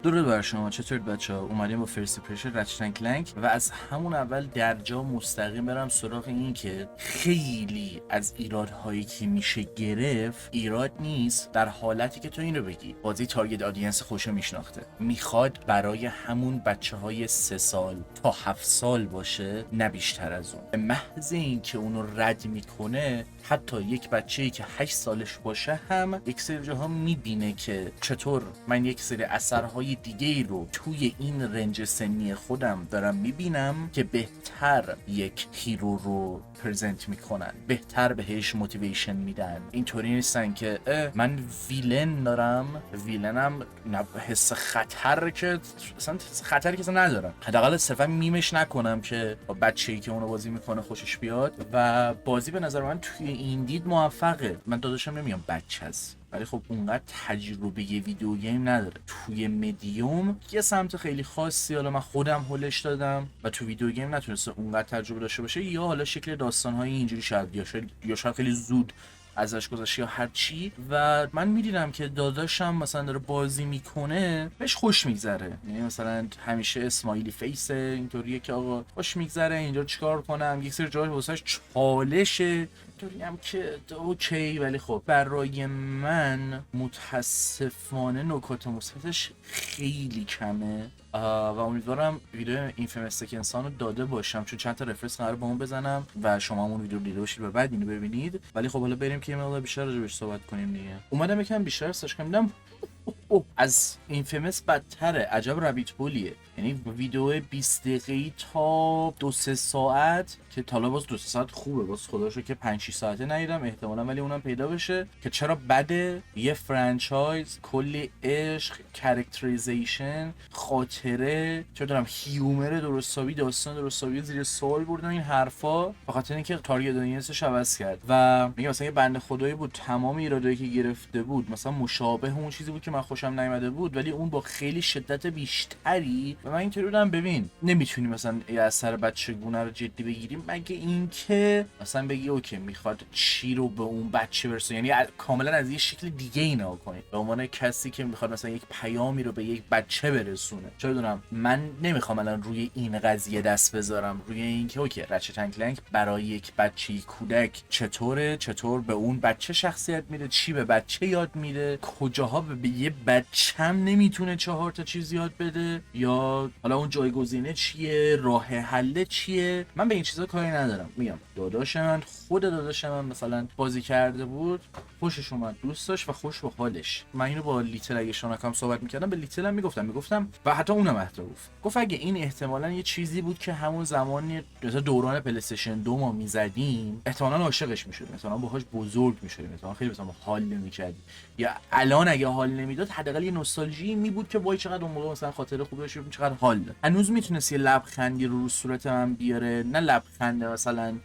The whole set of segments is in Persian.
درود بر شما. چطورید بچه‌ها؟ اومدیم با فرست پرشر رچتن کلنک و از همون اول درجا مستقیم برم سراغ این که خیلی از ایرادهایی که میشه گرفت ایراد نیست در حالتی که تو این رو بگی بازی تارگت آدینس خوشو میشناخته، میخواد برای همون بچه‌های 3 سال تا 7 سال باشه، نه بیشتر از اون. به محض این که اونو رد میکنه حتی یک بچه‌ای که 8 سالش باشه هم یک سری جاها میبینه که چطور من یک سری اثرهای دیگه ای رو توی این رنج سنی خودم دارم میبینم که بهتر یک هیرو رو پرزنت میکنن، بهتر بهش موتیویشن میدن. اینطوری نیستن که من ویلن دارم، ویلنم حس خطر که اصلا خطری که ندارم، حداقل صرفا میمش نکنم که با بچه‌ای که اونو بازی میکنه خوشش بیاد. و بازی به نظر من توی این دید موفقه. من داداشم نمیام بچه هست ولی خب اونقدر تجربه ویدیو گیم نداره. توی مدیوم یه سمت خیلی خاصی حالا من خودم هولش دادم و تو ویدیو گیم نتونسته اونقدر تجربه داشته باشه، یا حالا شکل داستان‌های اینجوری شاید یا شاید خیلی زود ازش گذشت یا هر چی. و من میدیدم که داداشم مثلا داره بازی میکنه بهش خوش میگذره، یعنی مثلا همیشه اسمایلی فیسه، اینطوریه که آقا خوش میگذره اینجا چیکار کنم، یک سری جای واسش چالشه، اینطوری هم که اوکی. ولی خب برای من متاسفانه نکات مثبتش خیلی کمه و امیدوارم ویدیو اینفیمس انسان رو داده باشم، چون چند تا رفرنس قرار با اون بزنم و شما اون ویدیو رو دیده باشید و بعد اینو ببینید. ولی خب حالا بریم که یه مقدار بیشتر راجع بهش صحبت کنیم دیگه. اومدم یکم بیشتر سرچ کردم، از اینفیمس بدتره. عجب رابیت هولیه، یعنی ویدیو 20 دقیقه‌ای تا 2-3 ساعت که حالا باز 2-3 ساعت خوبه، باز خدا شکر که 5-6 ساعته ندیدم احتمالاً، ولی اونم پیدا بشه که چرا بده. یه فرانچایز، کلی عشق، کاراکتریزیشن، خاطره، چه دارم، هیومر درستابی، داستان درستابی زیر سوال بردن این حرفا، به خاطر اینکه تارگت اودینسش عوض کرد. و میگم مثلا یه بنده خدایی بود تمام ایرادایی که گرفته بود مثلا مشابه اون چیزی بود که من خوشم نیامده بود، ولی اون با خیلی شدت بیشتری. و من اینطوری بودم ببین نمیتونی مثلا یه اثر بچگونه رو جدی بگیریم مگه اینکه مثلا بگی اوکی میخواد چی رو به اون بچه برسونه، یعنی کاملا از یه شکل دیگه ای نگاه کنید به عنوان کسی که میخواد مثلا یک پیامی رو به یک بچه برسونه. چه بدونم، من نمیخوام الان روی این قضیه دست بذارم، روی اینکه اوکی رچت کلنک برای یک بچه کودک چطوره، چطور به اون بچه شخصیت میده، چی به بچه یاد میده، کجاها به یه بچه‌م نمیتونه 4 تا چیز یاد بده، یا حالا اون جایگزینه چیه، راه حل چیه. من به این چیزا کاری ندارم. میگم داداش من، خود داداش من مثلا بازی کرده بود، خوشش اومد، دوست داشت و خوش به حالش. من اینو با لیتل اگه شانکام صحبت میکردم به لیتل هم میگفتم و حتی اونم اعتراف گفت اگه این احتمالاً یه چیزی بود که همون زمانی مثلا دوران پلی استیشن 2 ما میزدیم احتمالاً عاشقش میشدیم، احتمالاً باهاش بزرگ میشدیم، احتمالاً خیلی مثلا حال نمیکردیم، یا الان اگه حال نمیداد حداقل یه نوستالژی می بود که وای چقدر اون موقع مثلا خاطره خوبه داشت، چقدر حال داد. هنوز میتونست یه لبخندی رو صورت من بیاره، نه لبخند مثلا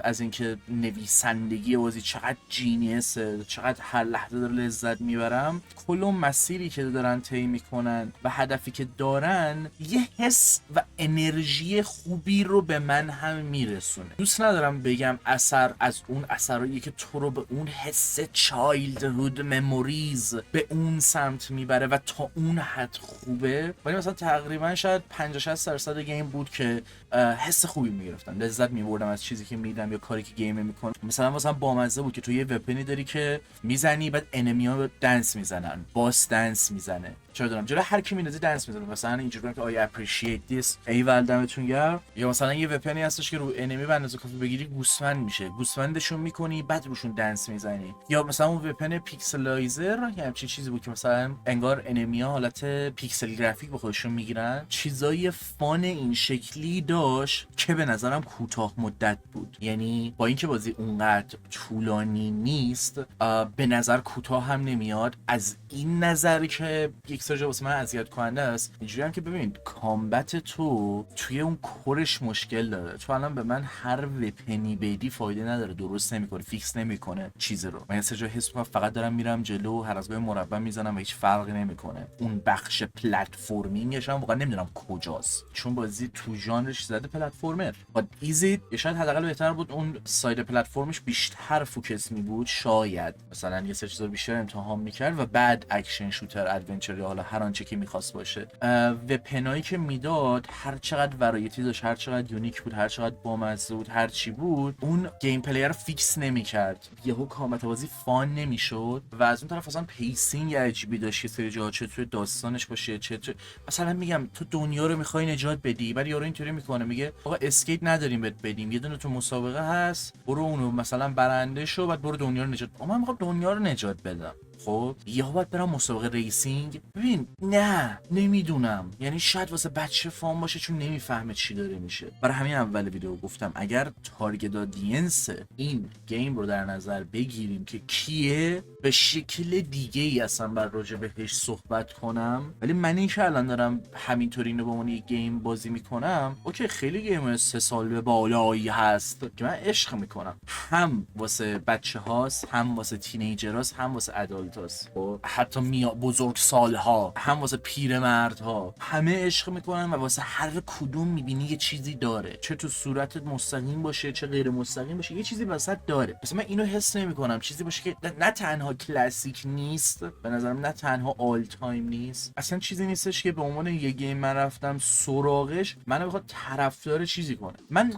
از اینکه نویسندگی بازی چقدر جینیسه، چقدر هر لحظه داره لذت میبرم، کل اون مسیری که دارن طی میکنن و هدفی که دارن یه حس و انرژی خوبی رو به من هم میرسونه. دوست ندارم بگم اثر از اون اثرایی که تو رو به اون حس چایلدهود مموریز به اون سمت میبره و تا اون حد خوبه، ولی مثلا تقریبا شاید 50-60% گیم بود که حس خوبی میگرفتم، لذت میبردم از چیزی که میدم یا کاری که گیم میکنه. مثلا بامزه بود که تو یه وپنی داری که میزنی بعد انمی‌ها دنس میزنن، باس دنس میزنه، چرا دارم جلو هر کی میندازی دنس میزنه، مثلا اینجوریه که آی اپریشییت دیس، ای دمتون گرم. یا مثلا یه وپنی هستش که رو انمی بندازه کافی بگیری گوسفند میشه، گوسفندشون میکنی بعد روشون دنس میزنی. یا مثلا اون وپن پیکسلایزر یا همچین چیزی بود که مثلا انگار انمی‌ها حالت پیکسل گرافیک به خودشون میگیرن، چیزای فان این شکلی داشت که به نظرم کوتاه مدت بود. یعنی با اینکه بازی اونقدر طولانی نیست به نظر کوتاه هم نمیاد، از این نظر که یک سری واسه من اذیت کننده است. اینجوری هم که ببین کامبت تو توی اون کورش مشکل داره، تو الان به من هر وپنی بدی فایده نداره، درست نمیکنه، فیکس نمیکنه چیز رو. من یه سری حس میکنم فقط دارم میرم جلو، هر از گاهی مربع میزنم و هیچ هیچ فرقی نمیکنه. اون بخش پلتفرمینگش هم واقعا نمیدونم کجاست، چون بازی تو ژانرش زده پلتفرمر. با ایزی شاید حداقل بهتر بود اون ساید پلتفرمش بیشتر فوکس می بود، شاید مثلا یه سری چیزا بیشتر امتحان میکرد و بعد اکشن شوتر ادونچر یا حالا هر آنچه که میخواست باشه. وپنایی که میداد هر چقدر ورایتی داشت، هر چقدر یونیک بود، هر چقدر بامزه بود، هر چی بود، اون گیم پلی رو فیکس نمیکرد، یهو کامل بازی فان نمیشد. و از اون طرف اصلا پیسینگ عجیبی داشت، یه سری جاها چه توی داستانش باشه چه مثلا میگم تو دنیا رو میخوای نجات بدی، ولی یارو اینطوری میکنه میگه آقا اسکیت نداریم بهت بدیم، یه دونه تو مسابقه هست برو اونو مثلا برنده شو بعد برو دنیا رو نجات. من میخوام دنیا رو نجات بدم، خب یا باید برم مسابقه ریسینگ؟ ببین نه نمیدونم، یعنی شاید واسه بچه فام باشه چون نمیفهمه چی داره میشه. برای همین اول ویدیو گفتم اگر تارگت آدینس این گیم رو در نظر بگیریم که کیه، به شکل دیگه ای اصلا بر راجع بهش صحبت کنم. ولی من این که الان دارم همینطوری اینو به عنوان یه گیم بازی میکنم، اوکی خیلی گیم 3 سال به بالایی هست که من عشق میکنم، هم واسه بچه هاست، هم واسه تینیجر هاست، هم واسه ادالت هاست، حتی بزرگ سالها، هم واسه پیرمردها، همه عشق میکنن و واسه هر کدوم میبینی یه چیزی داره، چه تو صورتت مستقیم باشه چه غیر مستقیم باشه، یه چیزی وسط داره. مثلا من اینو حس نمیکنم چیزی باشه که نه تنها کلاسیک نیست به نظرم، نه تنها آل تایم نیست، اصلا چیزی نیستش که به عنوان یه گیم من رفتم سراغش منو بخواد طرفدار چیزی کنه. من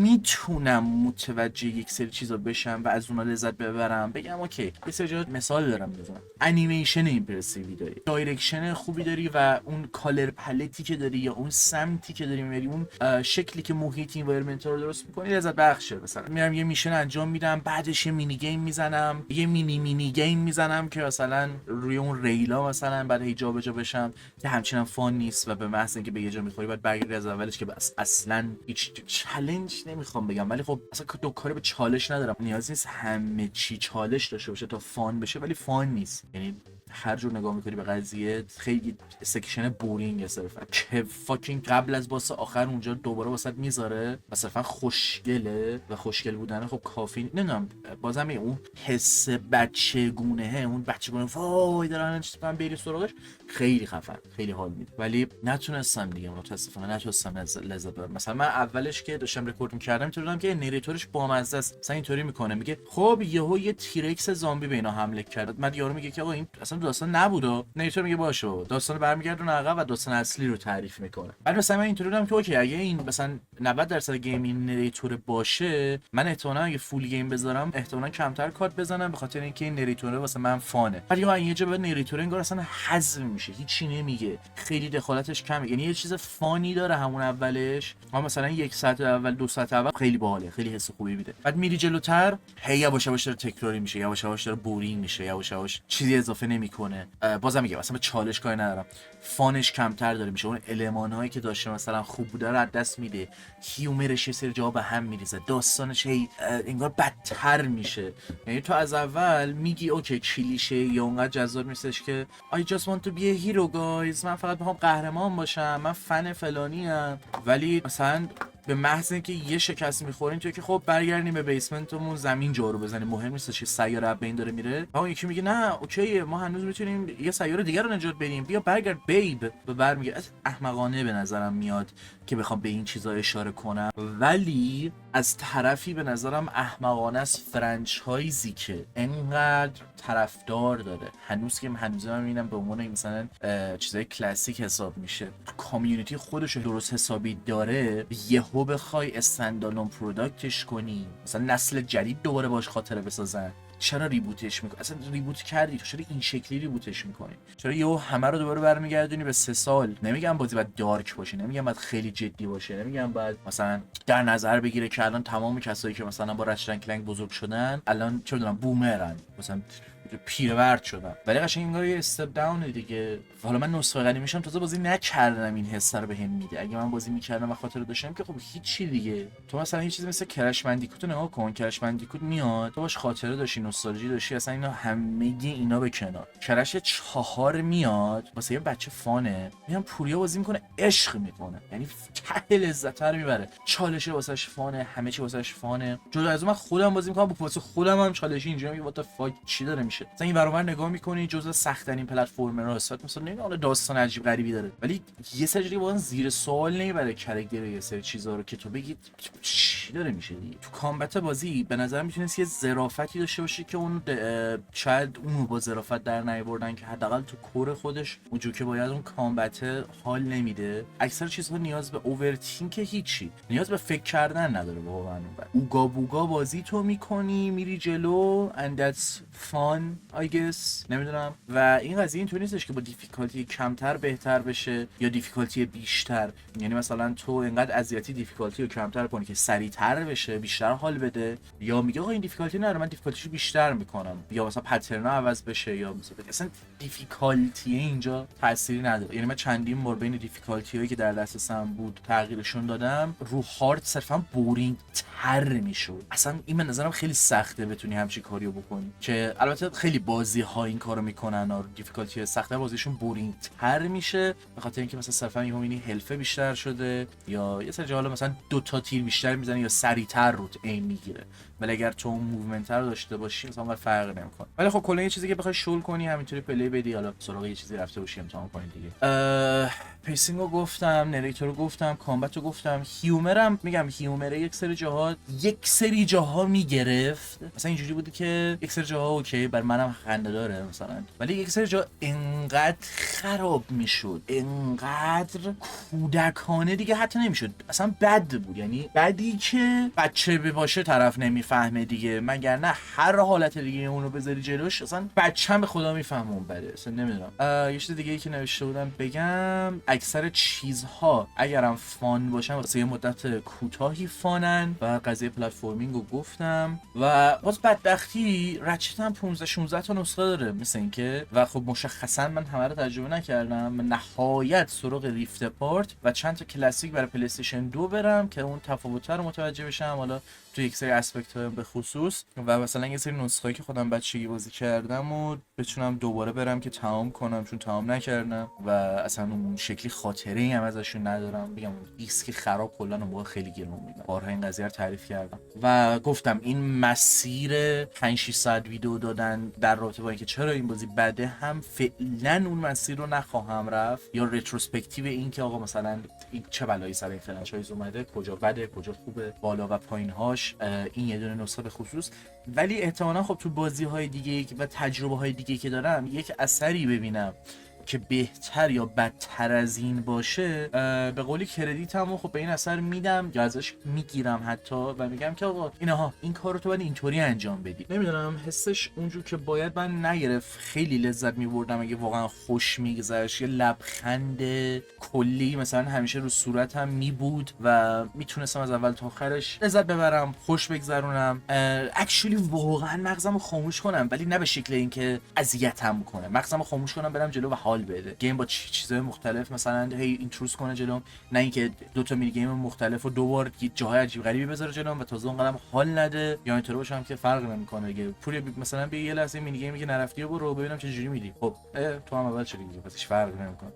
میتونم متوجه یک سری چیزا بشم و از اونها لذت ببرم، بگم اوکی یه سری جا مثال دارم بزنم، انیمیشن ایمپرسیوی داری، دایرکشن خوبی داری و اون کالر پلتی که داری یا اون سمتی که داری میبری، اون شکلی که محیط انوایرمنت رو درست می‌کنی لذت بخشه. مثلا میرم یه میشن انجام میدم، بعدش یه مینی گیم میزنم، یه مینی گیم میزنم که مثلا روی اون ریلا مثلا بعد هی جابجا بشم که همچنان فان نیست و به محض اینکه به یه جا میخوری بعد برگردی از اولش که اصلا هیچ چالش نمیخوام بگم، ولی خب اصلا دو کاری به چالش ندارم، نیاز نیست همه چی چالش داشته باشه تا فان بشه، ولی فان نیست. یعنی هر جور نگاه میکنی به قضیه خیلی سکشن بورینگ صرفا که فاکینگ قبل از باس آخر اونجا دوباره واسط میذاره و صرفا خوشگله و خوشگل بودن خب کافی نمیدونم، بازم اون حس بچگونه، اون بچگونه وای دارن چیزا بری سراغش خیلی خفن، خیلی حال میده، ولی نتونستم دیگه متاسفانه نتونستم لذت ببرم. مثلا من اولش که داشتم رکورد می‌کردم اینطوری که نریتورش بامزه است، مثلا اینطوری میکنه میگه خب یهو یه تیرکس زامبی به اینا حمله کرد، بعد یارو میگه که آقا این اصلا داستان نبوده، نریتور میگه باشه داستان برمیگردونه عقب و داستان اصلی رو تعریف میکنه. بعد مثلا من اینطوری بودم که اوکی اگه این مثلا 90% گیم این نریتور باشه، من احتمالاً اگه فول گیم بذارم احتمالاً کمتر کات بزنم به خاطر اینکه این نریتوره واسه من فانه. بعد یه جا به نریتور انگار اصلا حذف میشه، هیچی نمیگه، خیلی دخالتش کمه، یعنی یه چیز فانی داره همون اولش، اما مثلا 1 ساعت اول 2 ساعت اول خیلی باحاله، خیلی حس خوبی میده، بعد میری جلوتر هی یواش یواش داره تکراری میشه، یواش یواش داره بورینگ میشه، یواش یواش چیزی اضافه نمیکنه. بازم میگم مثلا به چالش کاری ندارم، فانش کمتر داره میشه، اون المانایی که داشته مثلا خوب بوده رو از دست میده، هیومرش یه سری جا به هم میریزه، داستانش هی انگار بدتر میشه. یعنی تو از اول میگی اوکی کلیشه یا اونقدر جذاب نیستش که I just want to be a hero guys، من فقط میخوام قهرمان باشم، من فن فلانی ام، ولی مثلا به محض اینکه یه شکست میخورین توی که خب برگردیم به بیسمنتمون زمین جارو بزنیم، مهم نیست چه سیاره بین داره میره، اما یکی میگه نه اوکی ما هنوز میتونیم یه سیاره دیگه رو نجات بدیم، بیا برگرد بیب، و برمیگه. احمقانه به نظرم میاد که بخوام به این چیزا اشاره کنم، ولی از طرفی به نظرم احمقانه است فرانچایزی که انقدر طرفدار داره هنوز که هنوز من میبینم به عنوان مثلا چیزای کلاسیک حساب میشه، کامیونیتی خودش رو درست حسابی داره، یهو بخوای استندالون پروداکتش کنی، مثلا نسل جدید دوباره باش خاطره بسازن، چرا ریبوتش میکنی؟ اصلا ریبوت کردی تو، چرا این شکلی ریبوتش میکنی؟ چرا یهو همه رو دوباره برمیگردونی به 3 سال؟ نمیگم بازی باید دارک باشه، نمیگم باید خیلی جدی باشه، نمیگم باید مثلا در نظر بگیره که الان تمام کسایی که مثلا با رچلنگ کلنگ بزرگ شدن الان چه میدونم بومرن، مثلا پیرورد شدن، ولی قشنگ انگار یه استپ داون دیگه. حالا من نسخه قدیمیشم تازه بازی نکردم، این حس رو بهم میده، اگه من بازی میکردم و خاطر داشتم که خب هیچی دیگه. تو مثلا یه چیزی مثل کرش بندیکوت رو نگاه کن، کرش بندیکوت میاد تو باش خاطره داشتی، نوستالژی داشتی، اصلا اینا همه اینا به کنار، کرش 4 میاد واسه یه بچه فانه، میام پوریا بازی میکنه عشق میکنه، یعنی ته لذت رو میبره، چالش واسش فانه، همه چی واسش فانه. جدا از اون من خودم بازی میکنم با واسه خودم هم چالشی اینجا میگه وات فاک چی داره میشه. مثلا این برابر نگاه میکنی جزء سخت ترین پلتفرمرها مثلا نمیدونم داستان عجیب غریبی داره، ولی یه سری واقعا زیر سوال نمیبره کاراکتر یه سری چیزا رو که تو بگید چی داره میشه دیگه. تو کامبت بازی به نظر میتونست یه ظرافتی داشته باشه که اون شاید اونو با ظرافت در نیاوردن که حداقل تو کور خودش اونجوری که باید اون کامبت حال نمیده. اکثر چیزها نیاز به اوورتینک، هیچی نیاز به فکر کردن نداره واقعا. اوگا بوگا بازی تو میکنی میری جلو and that's fun I guess نمیدونم. و این قضیه اینطوری نیستش که با دیفیکالتی کمتر بهتر بشه یا دیفیکالتی بیشتر، یعنی مثلا تو انقدر اذیتی دیفیکالتی رو کمتر کنی که سریعتر بشه بیشتر حال بده، یا میگه آقا این دیفیکالتی نداره من دیفیکالتیشو بیشتر میکنم، یا مثلا پترنا عوض بشه، یا مثلا اصلا دیفیکالتی اینجا تأثیری نداره. یعنی من چندین بار بین دیفیکالتی هایی که در دسترسم بود تغییرشون دادم، رو هارد صرفا بورینگ تر میشد. اصلا این به نظرم خیلی سخته بتونی همچین کاریو بکنی، که البته خیلی بازی ها این کارو میکنن و دیفیکالتی سخت‌تر بازیشون بورینگ تر میشه، به خاطر اینکه مثلا صرفا یهو میبینی هلفه بیشتر شده یا یه سری حالا مثلا 2 تا تیر بیشتر میزنه یا سریعتر روت ایم میگیره، ولی اگر تو اون موومنت رو داشته باشی مثلا فرق نمیکنه. ولی خب کلا یه چیزی که بخوای شول کنی همینطوری پلی بدی، حالا سراغ یه چیزی رفته باشی امتحان کنی دیگه. پیسینگ رو گفتم، نریتور رو گفتم، کامبت رو گفتم، هیومرم میگم هیومر یک سری جاها میگرفت، مثلا اینجوری بودی که یک سری جاها اوکی بر منم خنده داره مثلا، ولی یک سری جا انقدر خراب میشد، انقدر کودکانه دیگه حتی نمیشد، اصلا بد بود، یعنی بدی که بچه باشه طرف نمیفهمه دیگه، مگر نه هر حالت دیگه اونو بذاری جلوش اصلا بچه‌م به خدا میفهمه اون بده، اصلا نمیدونم. یه چیز دیگه ای که نوشته بودم بگم، اکثر چیزها اگرم فان باشن واسه یه مدت کوتاهی فانن و قضیه پلتفرمینگ رو گفتم. و باز بدبختی رچت هم 15 16 تا نسخه داره مثل اینکه، و خب مشخصا من همه رو تجربه نکردم، نهایت سراغ ریفت پارت و چند تا کلاسیک برای پلی استیشن 2 برم که اون تفاوت رو متوجه بشم حالا تو یک سری اسپکت به خصوص، و مثلا یه سری نسخه‌ای که خودم بچگی بازی کردم و بتونم دوباره برم که تمام کنم، چون تمام نکردم و اصلا اون شکلی خاطره‌ای هم ازشون ندارم. بگم دیسک خراب کلا اون موقع خیلی گرون بود، بارها این قضیه رو تعریف کردم و گفتم این مسیر 5 6 ساعت ویدیو دادن در رابطه با اینکه چرا این بازی بده هم فعلا اون مسیر رو نخواهم رفت، یا رتروسپکتیو این که آقا مثلا این چه بلایی سر این فرانچایز اومده، کجا بده کجا خوبه، بالا و پایین‌هاش، این یه دونه نسخه به خصوص. ولی احتمالاً خب تو بازی‌های دیگه و تجربه‌های دیگه که دارم یک اثری ببینم که بهتر یا بدتر از این باشه، به قولی کردیتمو خب به این اثر میدم یا ازش میگیرم حتی و میگم که آقا اینها این کارو تو باید اینطوری انجام بدی. نمیدونم حسش اونجور که باید من نگرفت، خیلی لذت میبردم اگه واقعا خوش میگذشت، یه لبخند کلی مثلا همیشه رو صورتم میبود و میتونستم از اول تا آخرش لذت ببرم، خوش بگذرونم، اکچولی واقعا مغزمو خاموش کنم، ولی نه به شکل اینکه اذیتم کنه، مغزمو خاموش کنم برم جلو و حال بده، گیم با چیزای مختلف مثلا هی اینتروس کنه جلوم، نه اینکه 2 تا مینی گیم مختلف و دوبار جاهای عجیب غریبی بذاره جلوم و تازه اونقدرم حال نده، یا اینطوری باشم که فرق نمیکنه دیگه، پوری مثلا بیا یه لحظه مینی گیمی که نرفتی و برو ببینم چه جوری میدی، خب تو هم اول چه دیگه پس هیچ فرقی نمیکنه.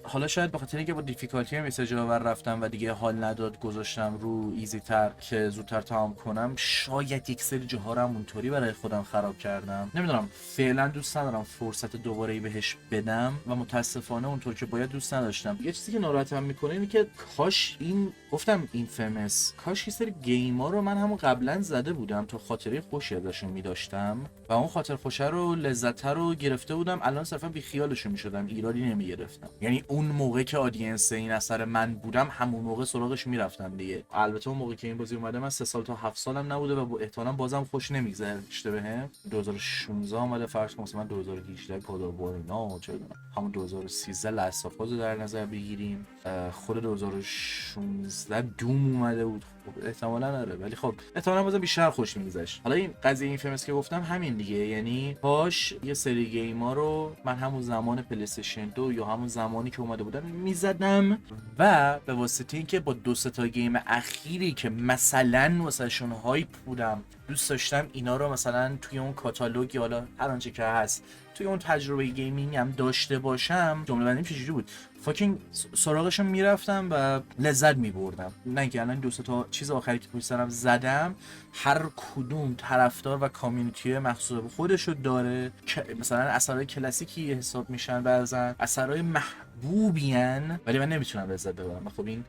حالا شاید به خاطر اینکه با دیفیکالتی مسیج رو رفتم و دیگه حال نداد گذاشتم رو ایزی تر که زودتر تمام کنم، شاید یک سری جاها رو اونطوری برای خودم خراب کردم، نمیدونم، فعلا دوست ندارم فرصت دوباره ای بهش بدم و متاسفانه اونطور که باید دوست نداشتم. یه چیزی که ناراحتم میکنه اینه که کاش این گفتم این فمس، کاش یه سری گیما رو من همون قبلا زده بودم تا خاطره خوشی ازشون می‌داشتم و اون خاطر خوشه رو لذت رو گرفته بودم، الان صرفا بی خیالشون می‌شدم، ایرادی نمی‌گرفتم. یعنی اون موقع که آدینس این اثر من بودم همون موقع سراغش میرفتم دیگه. البته اون موقع که این بازی اومده من 3 سال تا 7 سالم نبوده و احتمالاً بازم خوش نمی‌گذشته بهم. 2016 اومده، فرض کن مثلا 2018 کد اینا چه همون 2013 لاستافازو در نظر بگیریم، خود 2016 دوم اومده بود، خب احتمالاً آره، ولی خب احتمالاً بازم بیشتر خوش می‌گذشت. حالا این قضیه این فیلمس که گفتم همین دیگه، یعنی کاش یه سری گیما رو من همون زمان پلی استیشن 2 یا همون زمانی که اومده بودن میزدم و به واسطه اینکه با 2 تا گیم اخیری که مثلا واسهشون هایپ بودم دوست داشتم اینا رو مثلا توی اون کاتالوگ یا حالا هر آنچه که هست توی اون تجربه گیمینگ هم داشته باشم. جمله بندیم چجوری بود؟ فاکینگ سراغشون میرفتم و لذت میبردم. نه که الان 2 تا چیز آخری که پشت سرم زدم هر کدوم طرفدار و کامیونیتی مخصوص خودشو داره، مثلا اثرهای کلاسیکی حساب میشن، بعضن اثرهای محبوبین، ولی من نمیتونم لذت ببرم. خب این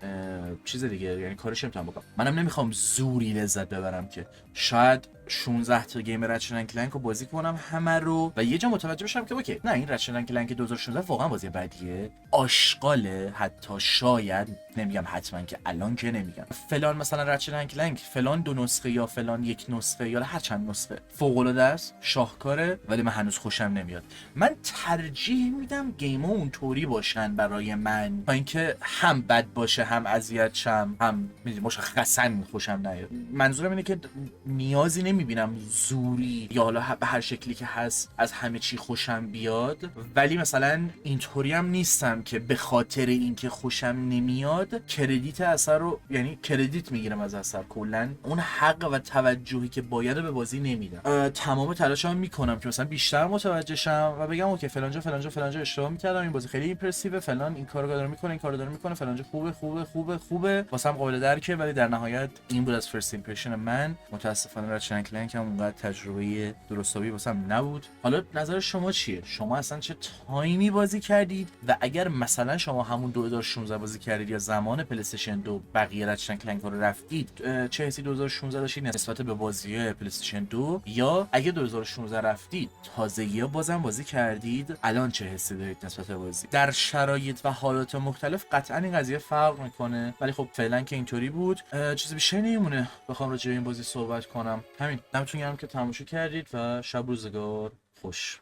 چیز دیگه، یعنی کارش نمیتونم بکنم. منم نمیخوام زوری لذت ببرم که شاید 16 تا گیم رچن کلنک رو بازی کنم همه رو و یه جا متوجه بشم که اوکی، نه این رچن کلنک 2016 واقعا بازی بدیه، آشغاله، حتی شاید، نمیگم حتما که الان که نمیگم فلان مثلا رچن کلنک فلان 2 نسخه یا فلان 1 نسخه یا هر چند نسخه فوق العاده است، شاهکاره، ولی من هنوز خوشم نمیاد. من ترجیح میدم گیم‌ها اونطوری باشن برای من تا اینکه هم بد باشه هم اذیت شم هم مشخصا خوشم نیاد. منظورم اینه که نیازی نمیبینم زوری یا حالا به هر شکلی که هست از همه چی خوشم بیاد، ولی مثلا اینطوری هم نیستم که به خاطر اینکه خوشم نمیاد کردیت اثر رو، یعنی کردیت میگیرم از اثر، کلا اون حق و توجهی که باید به بازی نمیدم. تمام تلاشم میکنم که مثلا بیشتر متوجه شم و بگم اوکی فلانجا فلانجا فلانجا اشتباه میکردم، این بازی خیلی ایمپرسیو، فلان این کارو داره میکنه، این کارو داره میکنه، فلانجا خوبه خوبه خوبه خوبه واسم قابل درکه، ولی در نهایت این بود از فرست ایمپرشن من. متاسفانه رچن کلنک هم اونقدر تجربه درستابی واسم نبود. حالا نظر شما چیه؟ شما اصلا چه تایمی بازی کردید و اگر مثلا شما همون 2016 بازی کردید یا زمان پلی استیشن 2 بقیه رچن کلنک رو رفتید، چه حسی 2016 داشتید نسبت به بازی‌های پلی استیشن 2؟ یا اگه 2016 رفتید تازگی‌ها بازم بازی کردید، الان چه حسی دارید نسبت به بازی؟ در شرایط و حالات مختلف قطعا این قضیه فرق میکنه، ولی خب فعلا که اینطوری بود چیزی بیشتر نمیمونه بخوام راجع به این بازی صحبت کنم. همین، دمتون گرم که تماشا کردید و شب روزگار خوش.